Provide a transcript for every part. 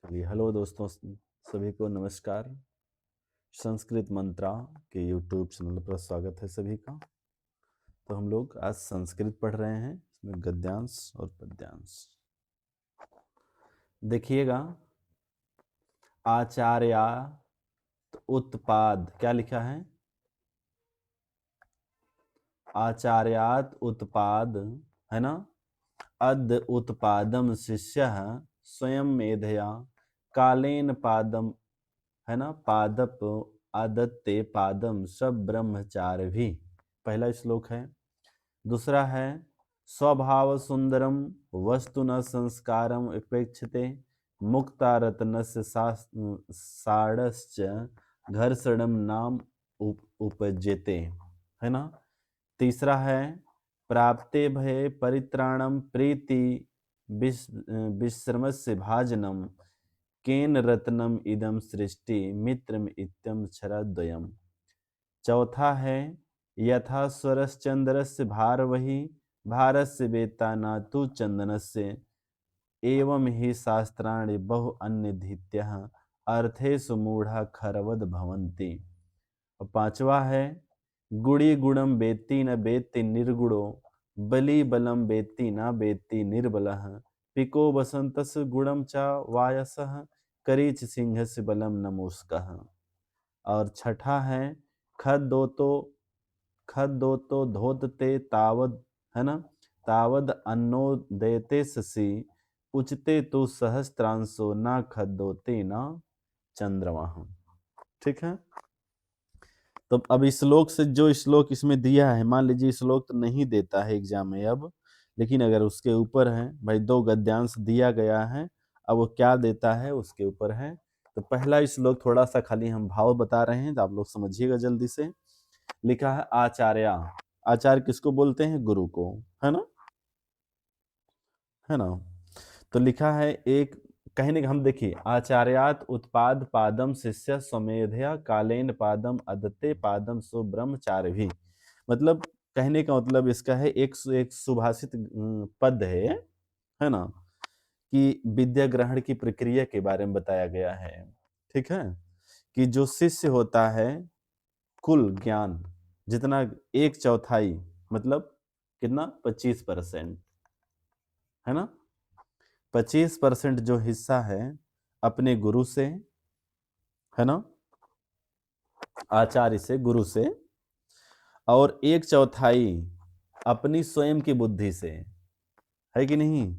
चलिए, हेलो दोस्तों, सभी को नमस्कार। संस्कृत मंत्रा के यूट्यूब चैनल पर स्वागत है सभी का। तो हम लोग आज संस्कृत पढ़ रहे हैं, इसमें गद्यांश और पद्यांश। देखिएगा, आचार्यात उत्पाद क्या लिखा है? आचार्यात उत्पाद, है ना? अद्य उत्पादम शिष्य स्वयं मेधया कालेन पादम, है ना? पादप आदत्ते पादम सब ब्रह्मचार भी, पहला श्लोक है। दूसरा है स्वभाव सुंदरम वस्तु न संस्कारम उपेक्षते मुक्ता रत्नस्य साड़श्च घर्षणम नाम उपजेते, है ना? तीसरा है प्राप्ते भये परित्राणम प्रीति विश्रमस्य भाजनम केन रत्नम इदम सृष्टि मित्रम इत्यम क्षरद्वयम। चौथा है यथा स्वरश्चंद्रस्य भारवहि भारस्य वेता न तु चंदनस्य एवं ही शास्त्राणि बहु अन्यधीत्यः अर्थेषु मूढ़ा खरवद भवन्ति। और पांचवा है गुड़ी गुणम वेत्ति न वेत्ति निर्गुणो बलि बलम वेत्ति न वेत्ति निर्बलः पिको वसंतस्य गुणम च वायसः करीच सिंहस्य बलम नमोस्कः। और छठा है खद्दोतो धोतते तावद, है ना? तावद अन्नोदयते शशि उचते तो सहस्त्रांशो न खद्दोते न चंद्रमा। ठीक है। तो अब इस श्लोक से, जो श्लोक इसमें दिया है, मान लीजिए श्लोक तो नहीं देता है एग्जाम में अब, लेकिन अगर उसके ऊपर है भाई, दो गद्यांश दिया गया है, अब वो क्या देता है उसके ऊपर है। तो पहला श्लोक थोड़ा सा खाली हम भाव बता रहे हैं, तो आप लोग समझिएगा जल्दी से। लिखा है आचार्य। आचार्य किसको बोलते हैं? गुरु को, है ना? है ना? तो लिखा है एक, कहने का हम देखिए, आचार्यात उत्पाद पादम शिष्य स्वमेधया कालेन पादम अदत्ते पादम सो ब्रह्मचार्य भी। मतलब कहने का मतलब इसका है, एक सुभाषित पद है ना, कि विद्या ग्रहण की प्रक्रिया के बारे में बताया गया है। ठीक है, कि जो शिष्य होता है, कुल ज्ञान जितना एक चौथाई, मतलब कितना, 25%, है ना? 25% जो हिस्सा है अपने गुरु से, है ना, आचार्य से, गुरु से, और एक चौथाई अपनी स्वयं की बुद्धि से, है कि नहीं?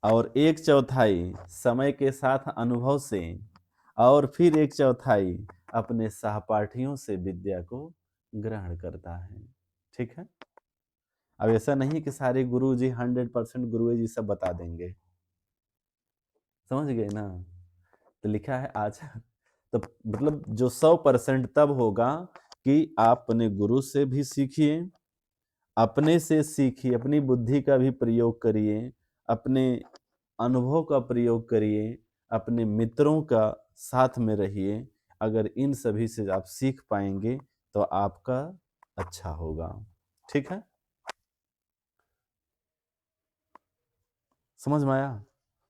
और एक चौथाई समय के साथ अनुभव से, और फिर एक चौथाई अपने सहपाठियों से विद्या को ग्रहण करता है। ठीक है। अब ऐसा नहीं कि सारे गुरु जी 100% गुरु जी सब बता देंगे, समझ गए ना? तो लिखा है आज, तो मतलब जो 100% तब होगा कि आप अपने गुरु से भी सीखिए, अपने से सीखिए, अपनी बुद्धि का भी प्रयोग करिए, अपने अनुभव का प्रयोग करिए, अपने मित्रों का साथ में रहिए। अगर इन सभी से आप सीख पाएंगे तो आपका अच्छा होगा। ठीक है, समझ में आया?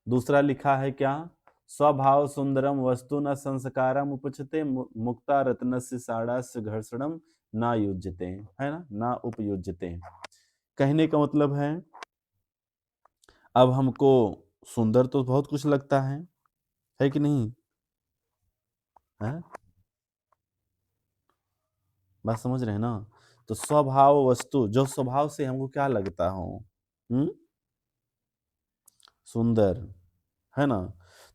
दूसरा लिखा है क्या? स्वभाव सुंदरम वस्तु न संस्कारम उपचते मुक्ता रत्नस्य साड़ास्य घर्षणम ना युज्यते, है ना, ना उपयुज्यते। कहने का मतलब अब हमको सुंदर तो बहुत कुछ लगता है कि नहीं? है, बात समझ रहे हैं ना? तो स्वभाव वस्तु, जो स्वभाव से हमको क्या लगता हो, सुंदर, है ना?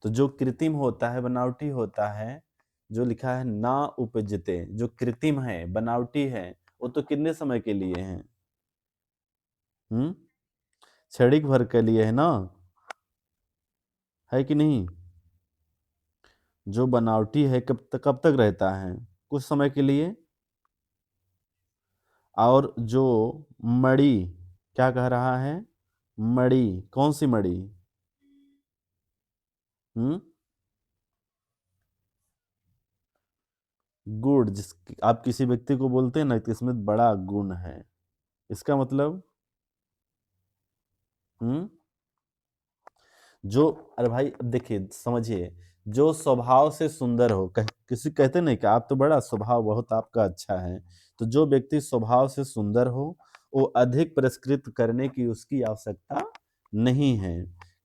तो जो कृत्रिम होता है, बनावटी होता है, जो लिखा है ना उपजते, जो कृत्रिम है, बनावटी है, वो तो कितने समय के लिए है? क्षणिक भर के लिए है ना, है कि नहीं? जो बनावटी है कब तक रहता है? कुछ समय के लिए। और जो मणि, क्या कह रहा है? मणि, कौन सी मणि? हम्म गुण, जिस आप किसी व्यक्ति को बोलते हैं ना कि इसमें बड़ा गुण है, इसका मतलब, हम्म जो अरे भाई अब देखिए समझिए, जो स्वभाव से सुंदर हो, किसी कहते नहीं कि आप तो बड़ा स्वभाव बहुत आपका अच्छा है, तो जो व्यक्ति स्वभाव से सुंदर हो, वो अधिक पुरस्कृत करने की उसकी आवश्यकता नहीं है।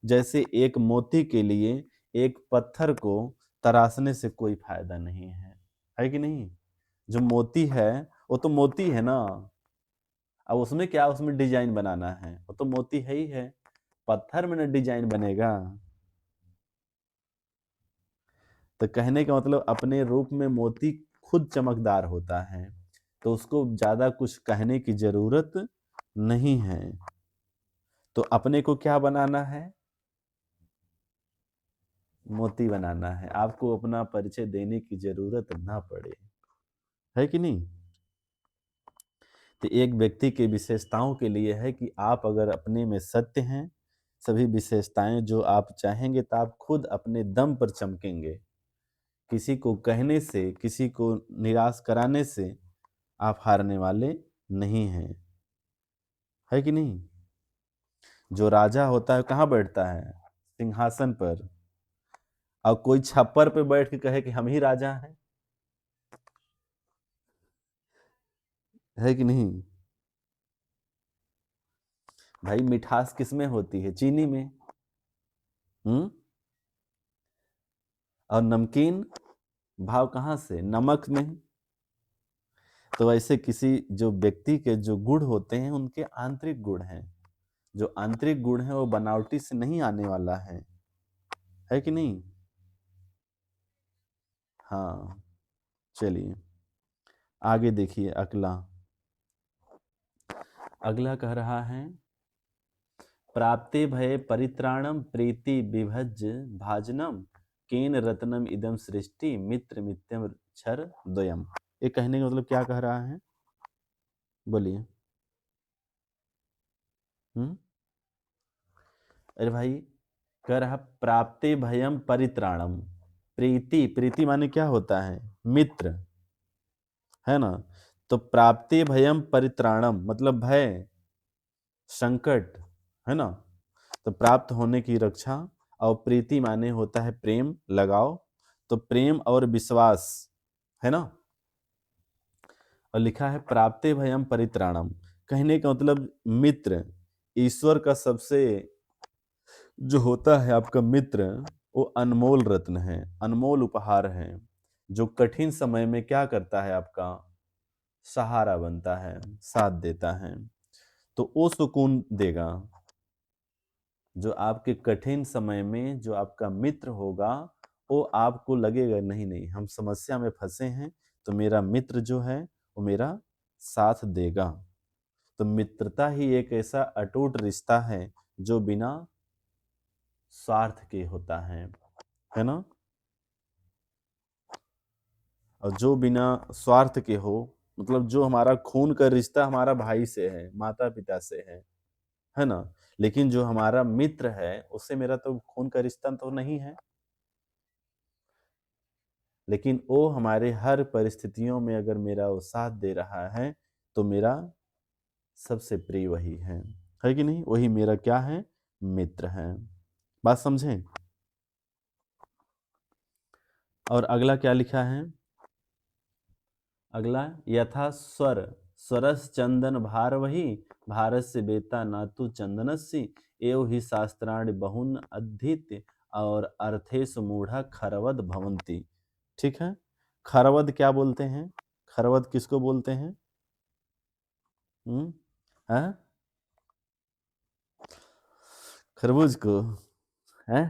जैसे एक मोती के लिए एक पत्थर को तराशने से कोई फायदा नहीं है कि नहीं? जो मोती है वो तो मोती है ना। अब उसमें क्या, उसमें डिजाइन बनाना है, वो तो मोती है ही है, पत्थर में ना डिजाइन बनेगा। तो कहने का मतलब अपने रूप में मोती खुद चमकदार होता है, तो उसको ज्यादा कुछ कहने की जरूरत नहीं है। तो अपने को क्या बनाना है? मोती बनाना है, आपको अपना परिचय देने की जरूरत ना पड़े, है कि नहीं? तो एक व्यक्ति की विशेषताओं के लिए है कि आप अगर अपने में सत्य हैं, सभी विशेषताएं जो आप चाहेंगे, तो आप खुद अपने दम पर चमकेंगे। किसी को कहने से, किसी को निराश कराने से आप हारने वाले नहीं हैं, है कि नहीं? जो राजा होता है कहाँ बैठता है? सिंहासन पर। और कोई छप्पर पे बैठ के कहे कि हम ही राजा हैं, है कि नहीं? भाई मिठास किस में होती है? चीनी में। हम्म। और नमकीन भाव कहाँ से? नमक में। तो ऐसे किसी जो व्यक्ति के जो गुण होते हैं, उनके आंतरिक गुण हैं। जो आंतरिक गुण है वो बनावटी से नहीं आने वाला है कि नहीं? हाँ। चलिए आगे देखिए अगला। अगला कह रहा है, प्राप्ते भये परित्राणम प्रीति विभज्य भाजनम केन रत्नम इदम सृष्टि मित्र मित्यम क्षर द्वयम। ये कहने का मतलब क्या कह रहा है? बोलिए। हम्म। अरे भाई, कह रहा प्राप्ते भयम परित्राणम। प्रीति, प्रीति माने क्या होता है? मित्र, है ना? तो प्राप्ते भयम परित्राणम मतलब भय, संकट, है ना? तो प्राप्त होने की रक्षा। और प्रीति माने होता है प्रेम, लगाव। तो प्रेम और विश्वास, है ना? और लिखा है प्राप्ते भयम परित्राणम, कहने का मतलब मित्र, ईश्वर का सबसे जो होता है आपका मित्र, वो अनमोल रत्न है, अनमोल उपहार है, जो कठिन समय में क्या करता है? आपका सहारा बनता है, साथ देता है। तो वो सुकून देगा। जो आपके कठिन समय में जो आपका मित्र होगा, वो आपको लगेगा नहीं नहीं हम समस्या में फंसे हैं, तो मेरा मित्र जो है वो मेरा साथ देगा। तो मित्रता ही एक ऐसा अटूट रिश्ता है जो बिना स्वार्थ के होता है ना? और जो बिना स्वार्थ के हो, मतलब जो हमारा खून का रिश्ता हमारा भाई से है, माता पिता से है ना? लेकिन जो हमारा मित्र है उससे मेरा तो खून का रिश्ता तो नहीं है, लेकिन वो हमारे हर परिस्थितियों में अगर मेरा वो साथ दे रहा है, तो मेरा सबसे प्रिय वही है कि नहीं? वही मेरा क्या है? मित्र है। बात समझें? और अगला क्या लिखा है? अगला, यथा स्वर स्वरस चंदन भार वही भारत से बेता नातु चंदनसी एव ही शास्त्राणि बहुन अधीत और अर्थेश मूढ़ा खरवद भवंती। ठीक है। खरवद क्या बोलते हैं? खरवद किसको बोलते हैं? हम्म। है? खरबूज को? है?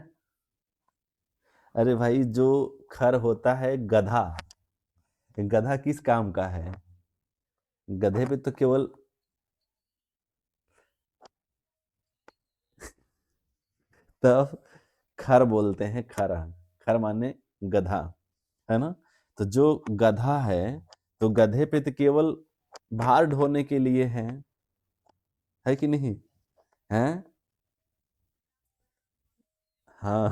अरे भाई, जो खर होता है गधा, गधा किस काम का है? गधे पे तो केवल तब खर बोलते हैं, खरा। खर माने गधा, है ना? तो जो गधा है, तो गधे पे तो केवल भार ढोने के लिए है कि नहीं? है? हाँ।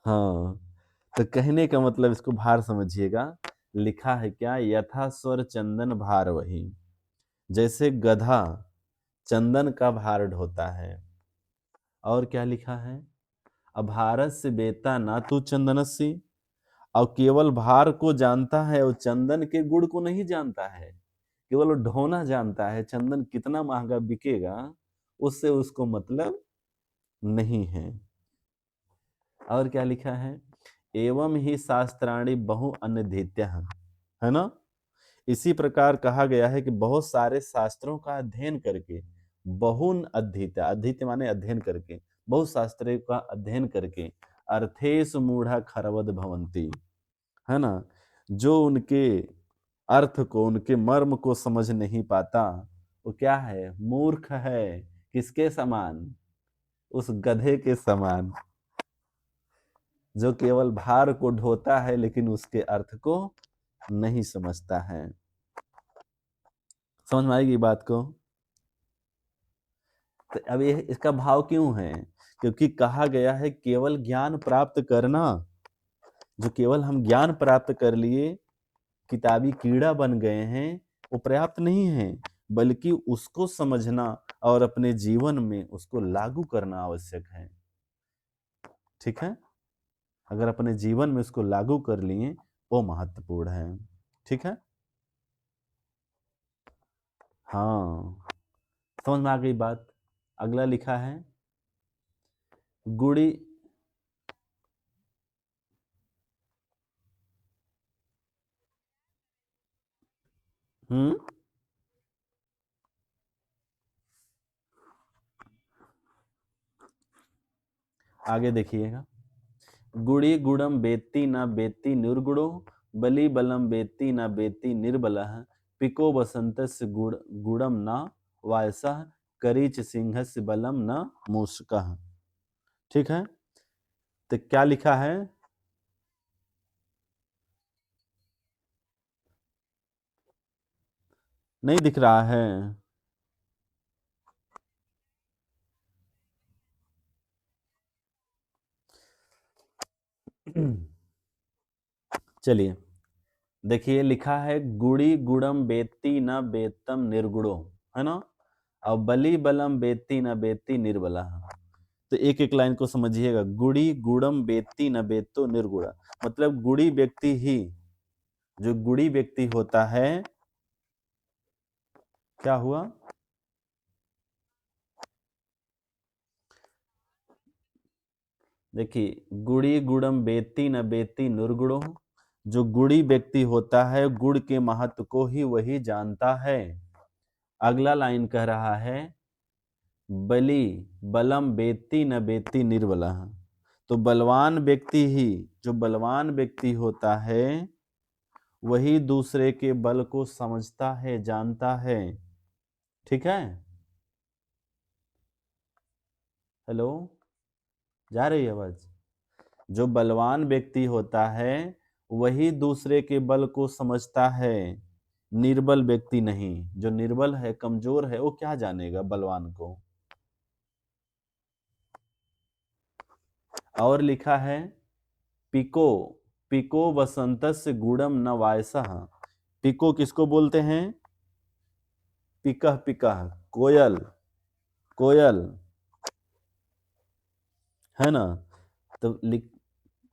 हाँ। तो कहने का मतलब इसको भार समझिएगा। लिखा है क्या, यथा स्वर चंदन भार वही, जैसे गधा चंदन का भार ढोता है, और क्या लिखा है, अभारत से बेता ना तू चंदनसी, और केवल भार को जानता है और चंदन के गुण को नहीं जानता है। केवल वो ढोना जानता है, चंदन कितना महंगा बिकेगा उससे उसको मतलब नहीं है। और क्या लिखा है, एवं ही शास्त्राणी बहु अनधीत्य, है ना। इसी प्रकार कहा गया है कि बहुत सारे शास्त्रों का अध्ययन करके, बहुन अधीत्य, अधीत्य माने अध्ययन करके, बहुत शास्त्रों का अध्ययन करके अर्थेषु मूढ़ा खरवद भवंती, है ना, जो उनके अर्थ को, उनके मर्म को समझ नहीं पाता, वो क्या है, मूर्ख है। किसके समान, उस गधे के समान, जो केवल भार को ढोता है लेकिन उसके अर्थ को नहीं समझता है। समझ में आएगी बात को। तो अब ये इसका भाव क्यों है, क्योंकि कहा गया है केवल ज्ञान प्राप्त करना, जो केवल हम ज्ञान प्राप्त कर लिए, किताबी कीड़ा बन गए हैं, वो पर्याप्त नहीं है, बल्कि उसको समझना और अपने जीवन में उसको लागू करना आवश्यक है। ठीक है, अगर अपने जीवन में उसको लागू कर लिए वो महत्वपूर्ण है। ठीक है, हाँ, समझ में आ गई बात। अगला लिखा है गुड़ी, हम्म, आगे देखिएगा, गुड़ी गुड़म बेत्ती न बेत्ती निर्गुणो, बलि बलम बेत्ती न बेत्ती निर्बलः, पिको बसंतस्य गुड़ गुड़म न वायसः, करीच सिंहस्य बलम न मूषकः। ठीक है, तो क्या लिखा है, नहीं दिख रहा है। चलिए देखिए, लिखा है गुड़ी गुड़म बेत्ती न बेत्तम निर्गुणो, है ना, और बलि बलम बेत्ती न बेत्ती निर्बला। तो एक एक लाइन को समझिएगा, गुड़ी गुड़म बेत्ती न बेत्तो निर्गुणा, मतलब गुड़ी व्यक्ति ही, जो गुड़ी व्यक्ति होता है, क्या हुआ, देखिए, गुड़ी गुड़म बेत्ती न बेत्ती निर्गुणो, जो गुड़ी व्यक्ति होता है गुड़ के महत्व को ही वही जानता है। अगला लाइन कह रहा है बलि बलम बेत्ती न बेत्ती निर्बला, तो बलवान व्यक्ति ही, जो बलवान व्यक्ति होता है वही दूसरे के बल को समझता है, जानता है। ठीक है, हेलो, जा रही है आवाज। जो बलवान व्यक्ति होता है वही दूसरे के बल को समझता है, निर्बल व्यक्ति नहीं। जो निर्बल है, कमजोर है, वो क्या जानेगा बलवान को। और लिखा है पिको, पिको वसंतस्य गुड़म न वायसः, पिको किसको बोलते हैं, पिकह पिकह, कोयल, कोयल, है ना। तो लिख,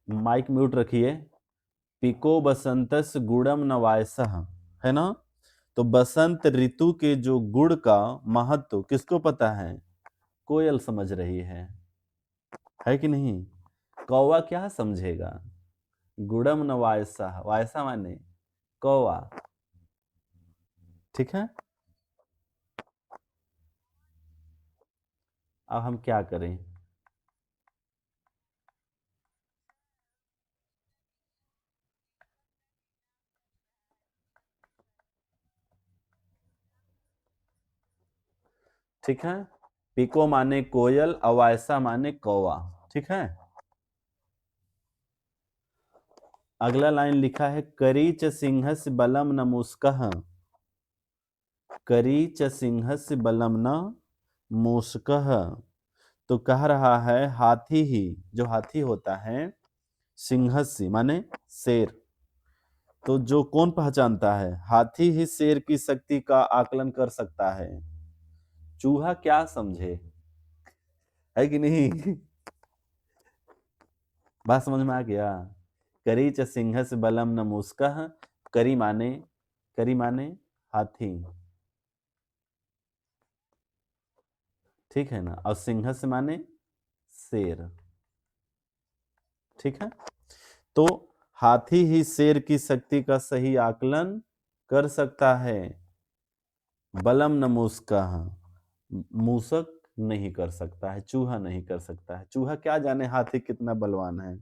माइक म्यूट रखिए, पिको बसंतस्य गुड़म न वायसः, है ना। तो बसंत ऋतु के जो गुड़ का महत्व किसको पता है, कोयल समझ रही है कि नहीं। कौवा क्या समझेगा, गुड़म न वायसा, वायसा माने कौवा। ठीक है, अब हम क्या करें, ठीक है, पिको माने कोयल, अवायसा माने कौवा। ठीक है, अगला लाइन लिखा है करीच सिंहस्य बलम न मुस्कह, करीच सिंहस्य बलम न मूषकः, तो कह रहा है हाथी ही, जो हाथी होता है, सिंहस्य माने शेर, तो जो कौन पहचानता है, हाथी ही शेर की शक्ति का आकलन कर सकता है। चूहा क्या समझे, है कि नहीं? बात समझ में आ गया? करी च सिंहस बलम न मूसकः। करी माने, करी माने हाथी, ठीक है ना, और सिंहस माने शेर, ठीक है। तो हाथी ही शेर की शक्ति का सही आकलन कर सकता है, बलम न मूसकः, मूसक नहीं कर सकता है, चूहा नहीं कर सकता है। चूहा क्या जाने हाथी कितना बलवान है।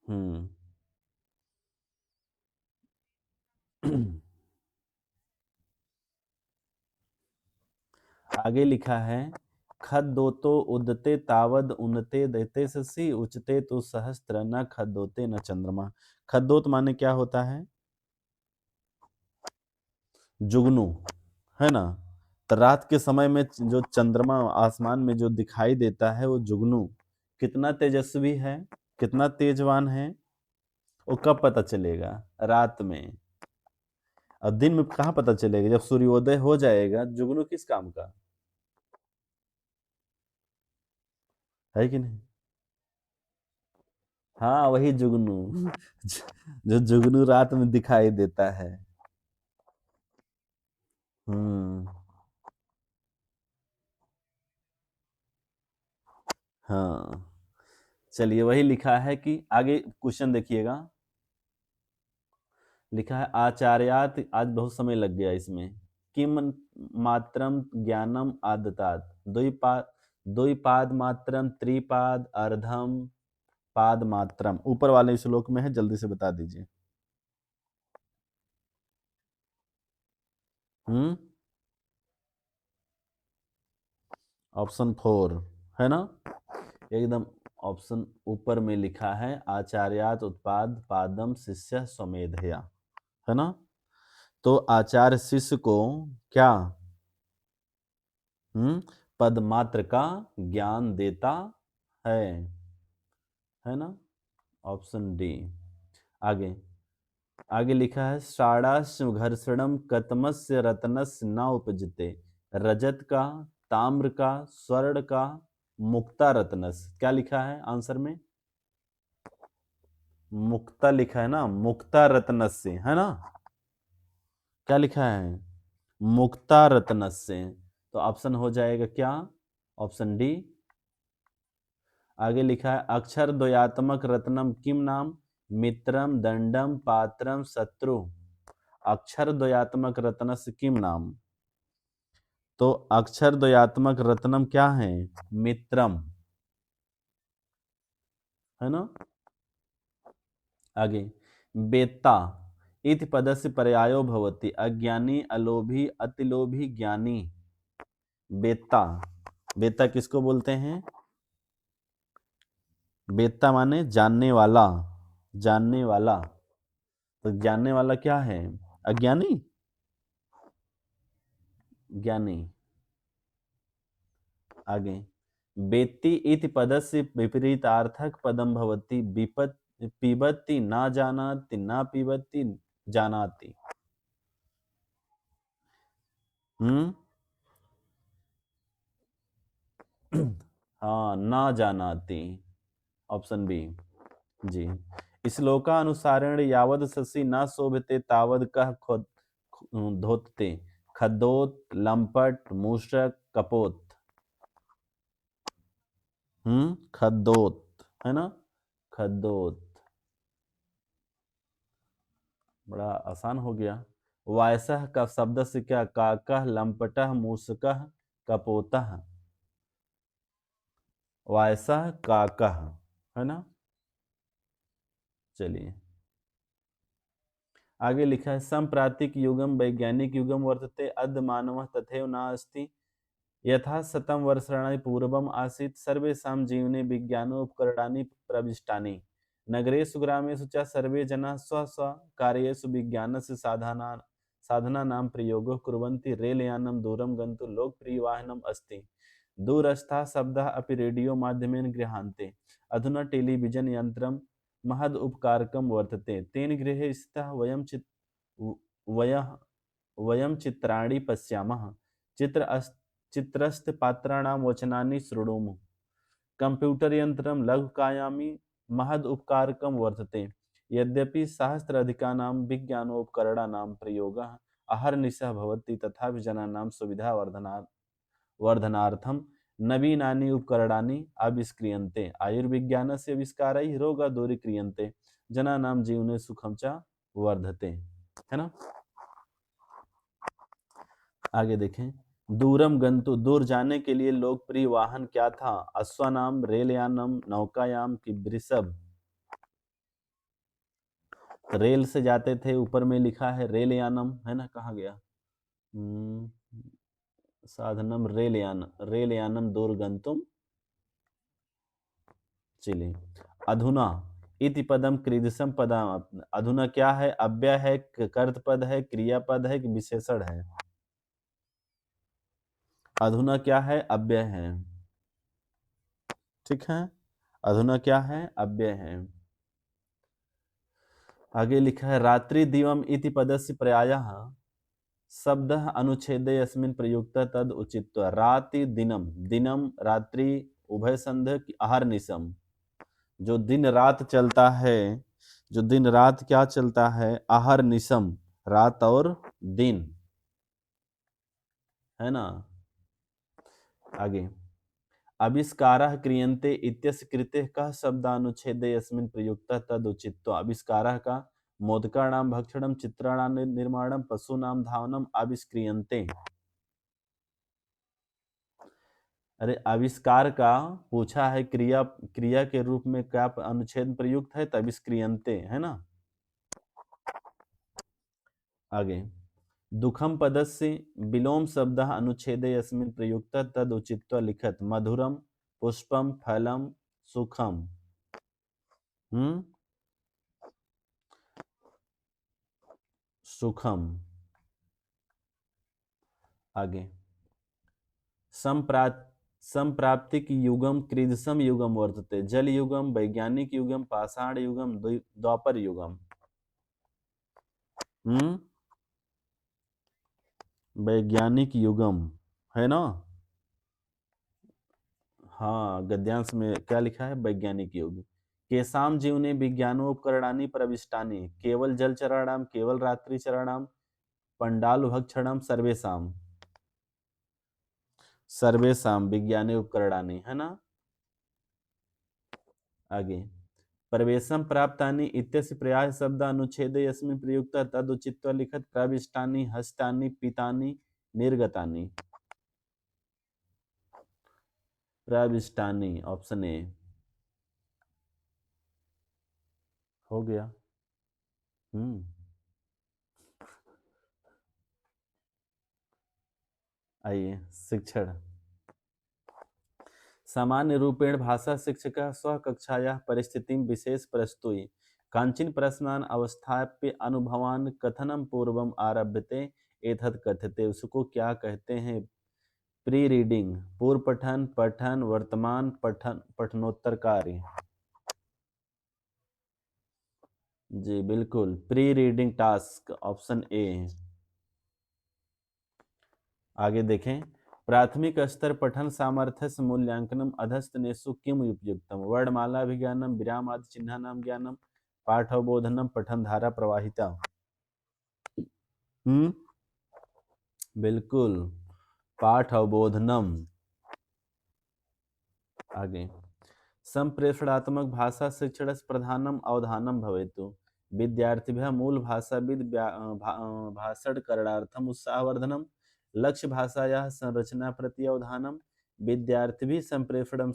हम्म। आगे लिखा है, खद्दोतो उदते तावद उनते दैते ससी उचते तो सहस्त्र न खद्दोते न चंद्रमा। खद्दोत माने क्या होता है? जुगनू, है ना। तो रात के समय में जो चंद्रमा आसमान में जो दिखाई देता है वो जुगनू कितना तेजस्वी है, कितना तेजवान है, वो कब पता चलेगा? रात में। और दिन में कहाँ पता चलेगा? जब सूर्योदय हो जाएगा। जुगनू किस काम का है कि नहीं? हाँ, वही जुगनू। जो जुगनू रात में दिखाई देता है। हम्म। हाँ, चलिए वही लिखा है कि आगे क्वेश्चन देखिएगा। लिखा है आचार्यात, आज बहुत समय लग गया इसमें। किम मात्रम ज्ञानम आदतात, द्विपाद मात्रम त्रिपाद अर्धम पाद मात्रम, ऊपर वाले श्लोक में है, जल्दी से बता दीजिए। हम्म। ऑप्शन 4 है ना, एकदम ऑप्शन ऊपर में लिखा है, आचार्यात उत्पाद पादम शिष्य स्वमेधया, है ना। तो आचार्य शिष्य को क्या, हम्म, पद मात्र का ज्ञान देता है ना। Option D. आगे, आगे लिखा है, षाढ़ाश्च घर्षणम कतमस्य रत्नस्य न उपजते, रजत का, ताम्र का, स्वर्ण का, मुक्ता रत्नस, क्या लिखा है आंसर में? मुक्ता लिखा है ना, मुक्ता रत्नस्य, है ना। क्या लिखा है? मुक्ता रत्नस्य। तो ऑप्शन हो जाएगा क्या? Option D. आगे लिखा है, अक्षर द्वयात्मक रत्नम किम नाम, मित्रम दंडम पात्रम शत्रु, अक्षर द्वयात्मक रत्नस्य किम नाम। तो अक्षर द्वयात्मक रत्नम क्या है? मित्रम, है ना। आगे, बेता इति पदस्य पर्यायो भवति, अज्ञानी अलोभी अतिलोभी ज्ञानी। बेता, बेता किसको बोलते हैं? बेता माने जानने वाला, जानने वाला। तो जानने वाला क्या है? अज्ञानी, ज्ञानी। आगे, बेत्ति इति पदस्य विपरीतार्थक पदम भवति, विपत पिबति ना जानाति ना पिबति जानाति। हम्म। हाँ, ना जानाति, ऑप्शन बी। जी, श्लोकानुसारेण यावद शशि न शोभते तावद कह धोतते, खद्दोत लंपट मूषक कपोत। खद्दोत, है ना, खद्दोत। बड़ा आसान हो गया। वायसह का शब्द से क्या, काकह लंपटह मूषकः कपोतः, वायसह काकह, है ना। चलिए आगे लिखा है, संप्रातिक युगम वैज्ञानिक युगम वर्तते, अद्य मानवः तथैव नास्ति, यथा शतं वर्षाणि पूर्वम् आसीत्, सर्वेषां जीवने विज्ञानोपकरणानि प्रविष्टानि, नगरेषु ग्रामेषु च सर्वे जनाः स्व स्व कार्येषु विज्ञानस्य साधनानां प्रयोगं कुर्वन्ति, रेलयानं दूरं गन्तुं लोकप्रियवाहनम् अस्ति, दूरस्थाः शब्दाः अपि रेडियो माध्यमेन गृह्णान्ते, अधुना टेलीविजन यन्त्रं महद उपकारकम वर्तते तेन गृहे स्थितः वयः वयं चित्राणि पश्यामः चित्रस्थ पात्राणां वचनानि शृणुमः कंप्यूटर यंत्रम लघुकायामी महद उपकारकम वर्तते यद्यपि सहस्राधिकानां विज्ञानोपकरणानां प्रयोगः अहर्निशः भवति तथापि जनानां सुविधा वर्धनार्थं नवीनानि उपकरणानि आविष्क्रियन्ते आयुर्विज्ञानस्य आविष्कारैः रोगाः दूरीक्रियन्ते जनानां जीवने सुखं च वर्धते है ना। आगे देखें दूरम गंतु दूर जाने के लिए लोकप्रिय वाहन क्या था अश्वनाम रेलयानम नौकायाम की वृषभ रेल से जाते थे ऊपर में लिखा है रेलयानम है ना कहाँ गया साधनम रेलयानम दूर गंतुम चलिए अधुना इति पदम क्रीदसम पदम अधुना क्या है अव्यय है कर्त पद है क्रियापद है कि विशेषण है अधुना क्या है अव्यय है ठीक है अधुना क्या है अव्यय है। आगे लिखा है रात्रि दिवम इति पदस्य प्रयायः शब्दः अनुच्छेदे यस्मिन् प्रयुक्त तद उचित्वा राति दिनम दिनम रात्रि उभय संध्या की अहर्निशम जो दिन रात चलता है जो दिन रात क्या चलता है अहर्निशम रात और दिन है ना। आगे आविष्कारः क्रियन्ते इत्यस्य कृते कः शब्दानुच्छेदे यस्मिन् प्रयुक्तः तद उचित्वा आविष्कारः का मोदकानां भक्षणं चित्राणां निर्माणं पशूनां धावनम् आविष्क्रियन्ते अरे आविष्कार का पूछा है क्रिया क्रिया के रूप में क्या अनुच्छेद प्रयुक्त है तविष्क्रियन्ते है ना। आगे दुखम पदस्य विलोम शब्द अनुच्छेदे यस्मिन् प्रयुक्त तद उचित्वा लिखत मधुरम पुष्पम फलम सुखम सुखम। आगे संप्राप्तिक युगम क्रीदसम युगम वर्तते जल युगम वैज्ञानिक युगम पाषाण युगम द्वापर युगम वैज्ञानिक युगम है ना। हाँ गद्यांश में क्या लिखा है वैज्ञानिक युग केसाम जीवने विज्ञानोपकरणानि प्रविष्टानि केवल जलचराणाम केवल रात्रिचराणाम पंडाल भक्षणम सर्वेशाम सर्वेशाम विज्ञाने उपकरणानि है ना। आगे प्रवेशम प्राप्तानि इत्यस्य प्रयास शब्द अनुच्छेदे यस्मिन् प्रयुक्त तदुचित्वा लिखत प्रविष्टानि हस्तानि पितानि निर्गतानि प्रविष्टानि ऑप्शन ए हो गया। आइए शिक्षण सामान्य रूपेण भाषा शिक्षकः स्वकक्षायाः परिस्थितिं विशेष प्रस्तुति कांचन प्रश्नान् अवस्थाप्य अनुभवान् कथनं पूर्वम आरभ्यते एतत् कथ्यते उसको क्या कहते हैं प्री रीडिंग पूर्व पठन पठन वर्तमान पठन पठनोत्तर कार्य जी बिल्कुल pre reading task option A. आगे देखें प्राथमिक स्तर पठन सामर्थ्य मूल्यांकनम अधस्तनेषु किम उपयुक्तम वर्णमाला विज्ञानम विरामादि चिन्हानां ज्ञानम पाठोबोधनम पठन धारा प्रवाहिता बिल्कुल पाठ अवबोधनम। आगे संप्रेषणात्मक भाषा शिक्षण प्रधानम अवधानम भवेतु विद्यार्थिभ्यः मूल भाषाविद भाषण करणार्थम उत्साहवर्धनम लक्ष्य भाषायाः संरचना प्रति अवधानम विद्यार्थिभिः संप्रेषणं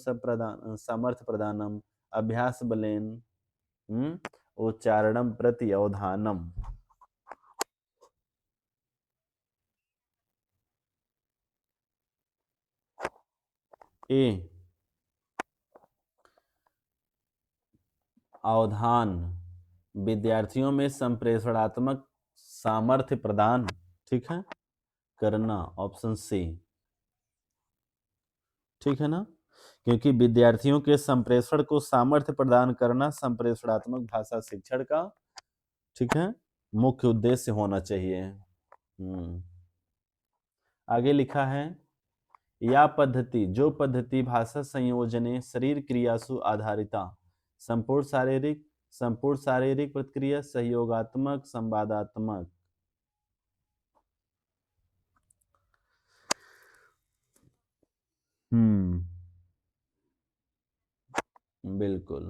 सामर्थ्य प्रदानम अभ्यास बलेन उच्चारणं प्रति अवधानम। ए अवधान विद्यार्थियों में संप्रेषणात्मक सामर्थ्य प्रदान ठीक है करना ऑप्शन सी ठीक है ना। क्योंकि विद्यार्थियों के संप्रेषण को सामर्थ्य प्रदान करना संप्रेषणात्मक भाषा शिक्षण का, ठीक है, मुख्य उद्देश्य होना चाहिए। आगे लिखा है, या पद्धति जो पद्धति भाषा संयोजने शरीर क्रियासु आधारिता संपूर्ण शारीरिक प्रतिक्रिया सहयोगात्मक संवादात्मक। बिल्कुल।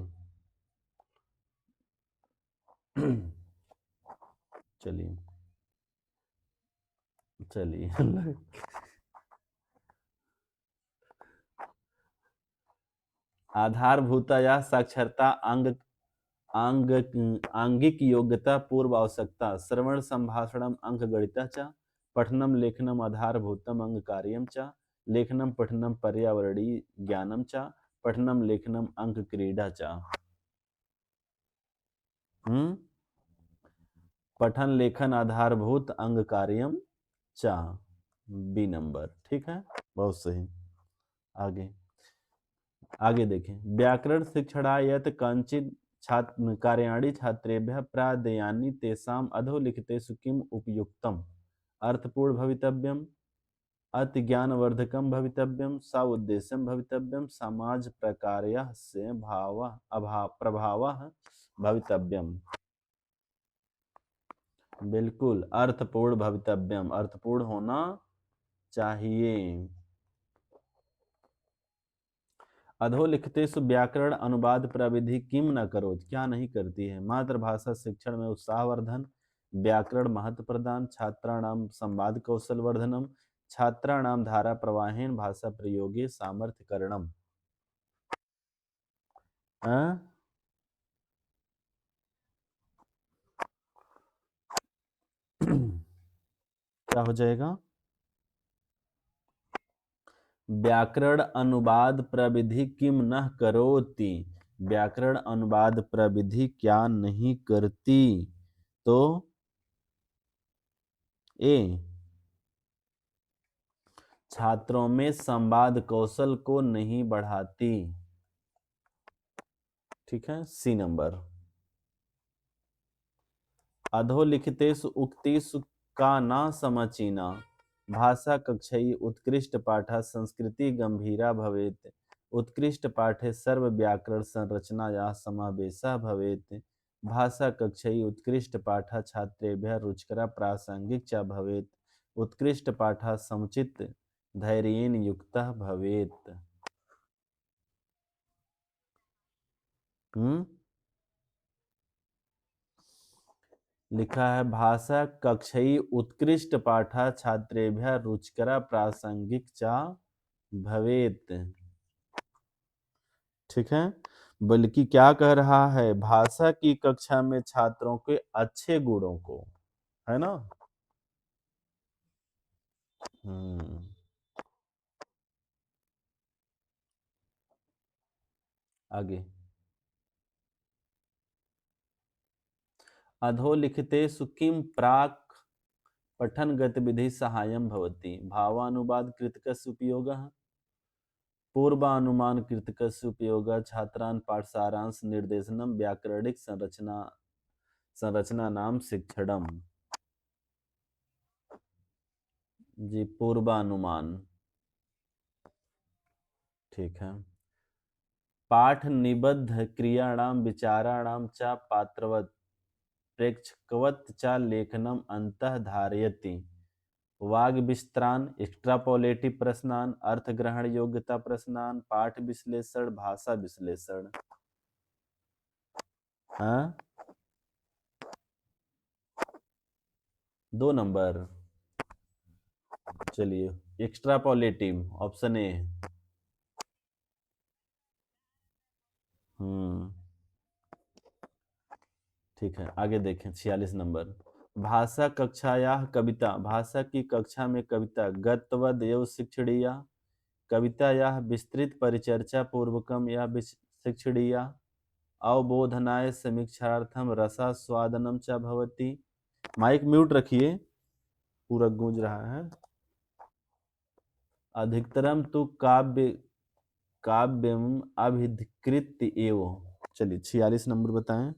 चलिए चलिए आधारभूता या साक्षरता आंगिक योग्यता पूर्व आवश्यकता श्रवण संभाषणम अंकगणिता च पठनम लेखनम आधारभूतम अंग कार्यम च लेखनम पठनम पर्यावरणीय ज्ञानम च पठनम लेखनम अंक क्रीडा च। पठन लेखन आधारभूत अंग कार्यम च, बी नंबर, ठीक है, बहुत सही। आगे आगे देखें, व्याकरण शिक्षणायत कंचित छात्र कार्याणि छात्रेभ्यः प्रादयानि तेषाम् अधोलिखितेषु किम् उपयुक्तम् अर्थपूर्ण भवितव्यम् अति ज्ञानवर्धकं भवितव्यं सा उद्देश्यं भवितव्यं समाज प्रकारः से भावः अभाव प्रभावः भवितव्यम। बिल्कुल, अर्थपूर्ण भवितव्यम, अर्थपूर्ण होना चाहिए। अधोलिखितेषु व्याकरण अनुवाद प्रविधि किम न करो, क्या नहीं करती है। मातृभाषा शिक्षण में उत्साहवर्धन, व्याकरण महत्व प्रदान, छात्राणाम संवाद कौशल वर्धनम, छात्राणाम धारा प्रवाहेन भाषा प्रयोगे सामर्थ्य करणम। क्या हो जाएगा? व्याकरण अनुवाद प्रविधि किम न करोति, व्याकरण अनुवाद प्रविधि क्या नहीं करती, तो ए छात्रों में संवाद कौशल को नहीं बढ़ाती, ठीक है, सी नंबर। अधोलिखितेषु उक्तिषु का ना समचीना भाषा कक्षयी उत्कृष्ट पाठा संस्कृति गंभीरा भवेत् उत्कृष्ट पाठे सर्व व्याकरण संरचना या समावेशः भवेत् भाषा कक्षयी उत्कृष्ट पाठा छात्रेभ्यः रुचिकरा प्रासंगिक च भवेत् उत्कृष्ट पाठा समुचित धैर्येन युक्तः भवेत्। लिखा है, भाषा कक्षयी उत्कृष्ट पाठा छात्रेभ्यः रुचिकरा प्रासंगिक चा भवेत, ठीक है। बल्कि क्या कह रहा है, भाषा की कक्षा में छात्रों के अच्छे गुणों को, है ना। आगे, अधोलिखितेषु किम प्राक पठन गतिविधि सहायं भवति भावानुवाद कृतकस्य उपयोगः पूर्वानुमान कृतकस्य उपयोगः छात्रान् पाठसारांश निर्देशनम व्याकरणिक संरचना नाम शिक्षणम। जी, पूर्वानुमान, ठीक है। पाठ निबद्ध क्रियाणाम विचाराणाम च पात्रवत प्रेक्षकवत च लेखनम अंतः धारयति वाग विस्त्रान एक्स्ट्रापोलेटिव प्रश्नान अर्थ ग्रहण योग्यता प्रश्नान पाठ विश्लेषण भाषा विश्लेषण। हाँ, 2 नंबर। चलिए, एक्स्ट्रापोलेटिव ऑप्शन ए। ठीक है, आगे देखें 46 नंबर। भाषा कक्षाया कविता भाषा की कक्षा में कविता गत्वद एव शिक्षणीया कविता या विस्तृत परिचर्चा पूर्वकम या शिक्षणीया अवबोधनाय समीक्षार्थम रसास्वादनम च भवति। माइक म्यूट रखिए, पूरा गूंज रहा है। अधिकतरम तो काव्य काव्यम अभिधिकृत एव। चलिए 46 नंबर बताएं।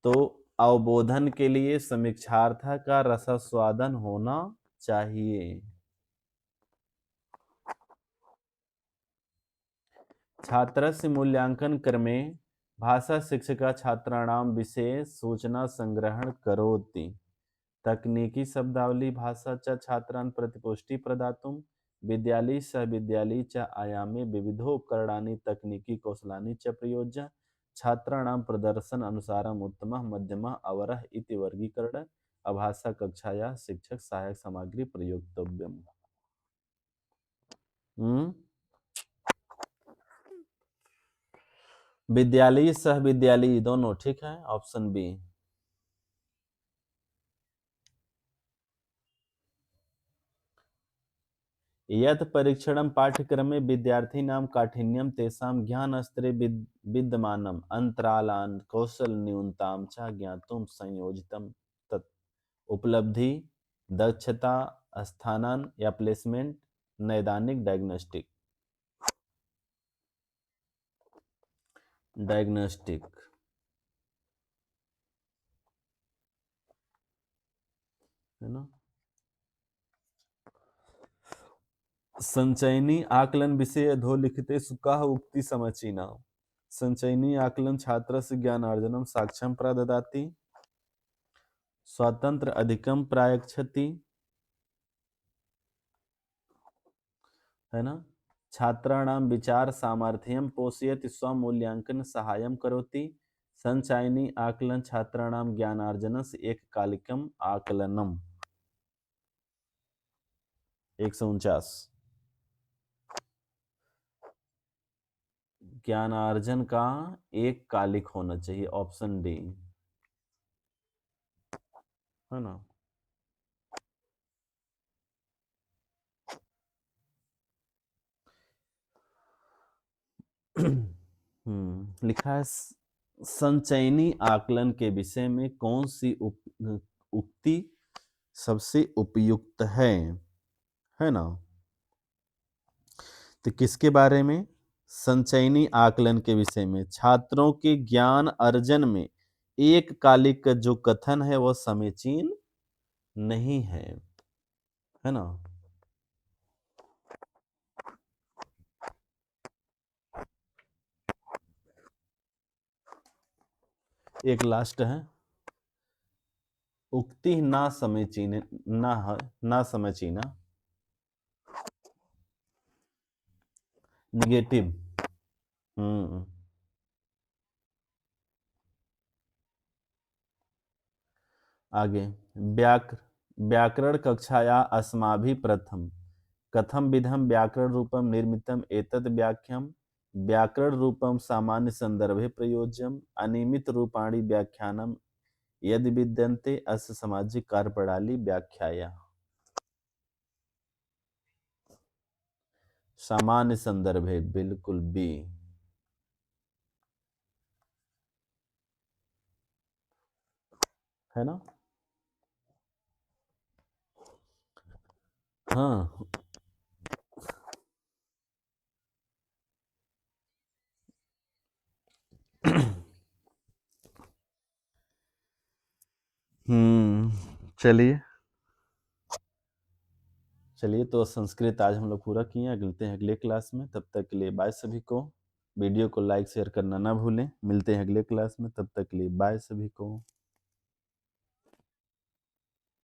तो अवबोधन के लिए समीक्षार्थ का रसास्वादन होना चाहिए। छात्रस्य मूल्यांकन क्रमे भाषा शिक्षका छात्राणां विषये सूचना संग्रहण करोति। तकनीकी शब्दावली भाषा च छात्रान् प्रतिपुष्टि प्रदातुं विद्यालये सह विद्यालये च आयामे विविधोपकरणानि तकनीकी कौशलानि च प्रयोज्य छात्राणां प्रदर्शन अनुसारम् उत्तमः मध्यमः अवरः इति वर्गीकरण अभाषा कक्षायाः शिक्षक सहायक सामग्री प्रयोक्तव्यम्। विद्यालयी सह विद्यालयी दोनों ठीक है, ऑप्शन बी। यत् परीक्षणं पाठ्यक्रमे विद्यार्थिनां काठिन्यं तेषां ज्ञानस्तरे विद्यमानम् अन्तरालान् कौशलन्यूनतां च ज्ञातुं संयोजितं तत् उपलब्धि दक्षता स्थानान या प्लेसमेंट नैदानिक डायग्नोस्टिक है ना। संचयनी आकलन विषय अधोलिखिते सुकाः उक्ति समीचीना। संचयनी आकलन छात्रस्य ज्ञानार्जनं साक्ष्यं प्रददाति, स्वतंत्र अधिकम प्रायच्छति, है ना। छात्राणां विचार सामर्थ्यं पोषयति, स्वमूल्यांकन सहायं करोति। संचयनी आकलन छात्राणां ज्ञानार्जनस्य एककालिकम् आकलनम्। 149 ज्ञानार्जन का एक कालिक होना चाहिए, ऑप्शन डी है ना। लिखा है संचयनी आकलन के विषय में कौन सी उक्ति सबसे उपयुक्त है ना। तो किसके बारे में? संचयनी आकलन के विषय में छात्रों के ज्ञान अर्जन में एक कालिक का जो कथन है वह समीचीन नहीं है ना। एक लास्ट है, उक्ति ना समीचीन ना समीचीना निगेटिव। आगे व्याकरण कक्षाया अस्माभिः प्रथम कथम विधम व्याकरण रूपम निर्मितम एतद् व्याख्याम व्याकरण रूपम सामान्य संदर्भे प्रयोज्यम अनियमित रूपाणि व्याख्यानम यदि विद्यन्ते अस्य सामाजिक कार्यप्रणाली व्याख्याया। सामान्य संदर्भे बिल्कुल बी है ना। हाँ चलिए तो संस्कृत आज हम लोग पूरा किए, मिलते हैं अगले क्लास में। तब तक के लिए बाय सभी को। वीडियो को लाइक शेयर करना ना भूलें। मिलते हैं अगले क्लास में, तब तक के लिए बाय सभी को।